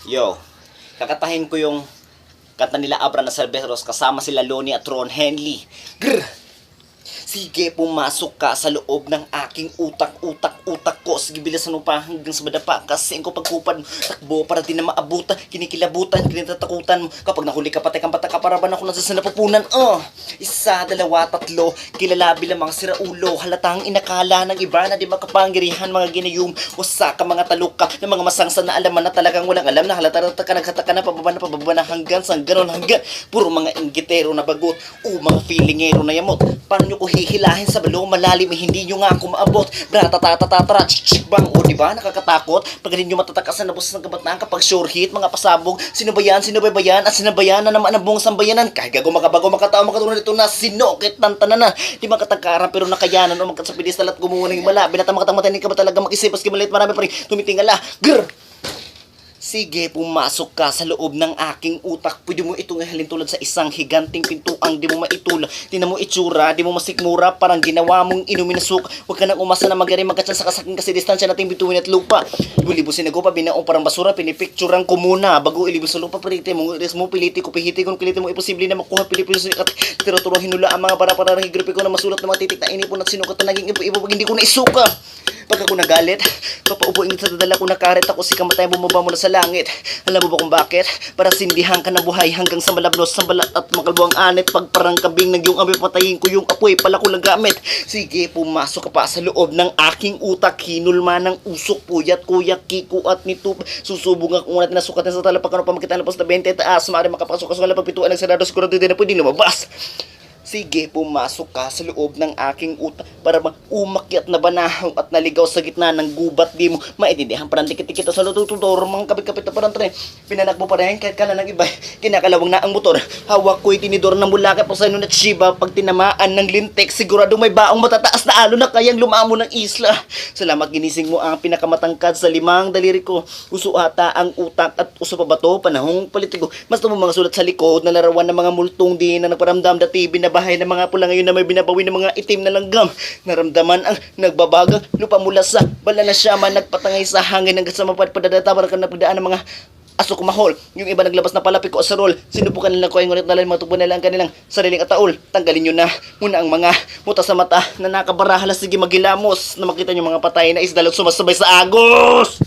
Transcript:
Yo, kakatahin ko yung kanta nila Abra na Cerveros kasama sila Lonnie at Ron Henley. Grr! Sige, pumasok ka sa loob ng aking utak ko. Sige, bilisan mo pa hanggang sa madapa. Kasi ko pagkupad, takbo para di na maabutan, kinikilabutan, kinitatakutan mo. Kapag nahuli ka, patay kang bata ka, para ba na ako nasa sanapupunan? Isa, dalawa, tatlo, kilala bilang mga siraulo. Halatang inakala ng iba na di makapangyarihan, mga ginayum. Wasa ka, mga taluka, ng mga masangsa na alaman na talagang walang alam na halata ka, naghataka na, pababa na hanggang puro mga inggitero na bagot o mga feelingero na yamot. Paano nyo ko hihilahin sa balong malalim, hindi nyo nga ako maabot. Bratatatatra, chik bang, o diba nakakatakot? Pag hindi nyo matatakasan na boses ng kabataan kapag sure hit, mga pasabog, sinubayan, at sinabayan na naman ang buong sambayanan. Kahit gago makabago, makatao, makatulong nito na sinokit ng tanan na. Di makatangkaran pero nakayanan o magkasapidis talat gumuha ng mala. Binatang matanin ka ba talaga mag-isip, paski malit marami pa rin tumitingala. Grr! Sige, pumasok ka sa loob ng aking utak. Pwede mo itong ihalin tulad sa isang higanting pintuang di mo maitula. Di na mo itsura, di mo masikmura, parang ginawa mong inumin na suka. Huwag ka nang umasa na magaling magkatsan sa kasaking kasi distansya nating bituin at lupa. Bulibusin na pa, binaong parang basura, pinipicturean ko muna. Bago ilibos sa lupa, piliti mo, piliti ko, pihiti ko, piliti mo, imposible na makuha, Pilipinas at tiro-turong hinula ang mga para higripi ko na masulat na mga titik na inipon at sinukat na naging ipo pag hindi ko na isuka. Pag ako nagalit, papaubuin sa dadala ko na karet ako si kamatay bumaba mula sa langit. Alam mo ba kung bakit? Para sindihan ka ng buhay hanggang sa malabnos sa balat at makalbuang anit. Pag parang kambing ng iyong amoy, patayin ko yung apoy, pala ko lang gamit. Sige, pumasok ka pa sa loob ng aking utak. Hinulma ng usok, puyat, kuyak, kiko at nitub. Susubong ako natin na sukatan sa talapak ano pa makita na post na 20 taas. Maaari makapasok ka sa kala pagpituan ng sarado, sigurado din na pwede lumabas. Sige, pumasok ka sa loob ng aking utak para umakyat na banahaw at naligaw sa gitna ng gubat. Di mo maintindihan parang dikit-dikit sa lutututuro mga kapit-kapit na parang tren. Pinanakbo pa rin kahit kala ng iba. Kinakalawang na ang motor. Hawak ko'y tinidor ng bulakap o sa inunat shiba. Pag tinamaan ng lintek, sigurado may baong matataas na alo na kayang lumamo ng isla. Salamat ginising mo ang pinakamatangkad sa limang daliri ko. Uso ata ang utak at uso pa ba to? Panahong politiko. Mas mo mga sulat sa likod na larawan ng mga multong din na nagparamdam dati binabahay ng mga pula ngayon na may binabawi ng mga itim na langgam. Naramdaman ang nagbabagang lupa mula sa bala na siyama, nagpatangay sa hangin hanggang sa mapadadata para ka napagdaan ng mga aso kumahol. Yung iba naglabas na palapik o asarol. Sinubukan nila ko ay ngunit nalang matubo nila ang kanilang sariling ataol. Tanggalin nyo na muna ang mga muta sa mata na nakabarahala. Sige magilamos na makita nyo mga patay na isdalot sumasabay sa agos.